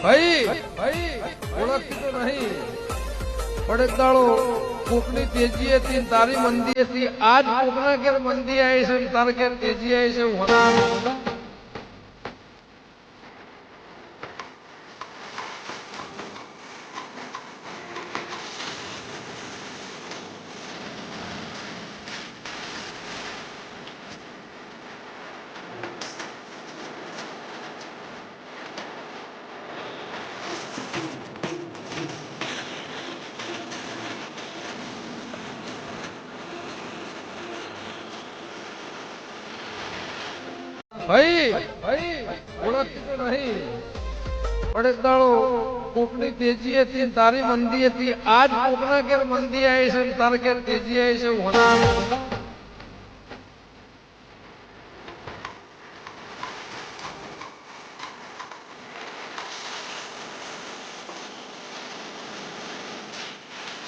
ભાઈ ઓળખતી તો નહીં પડે દાડો કોકની તેજી હતી તારી મંદી હતી આજ કોકના ઘેર મંદી આવી છે તારા ઘેર તેજી આવી છે ભાઈ ઓળખતી તો નહીં પડે દાડો કોકની તેજી હતી તારી મંદી હતી આજ કોકના ઘેર મંદી આવી છે તારા ઘેર તેજી આવી છે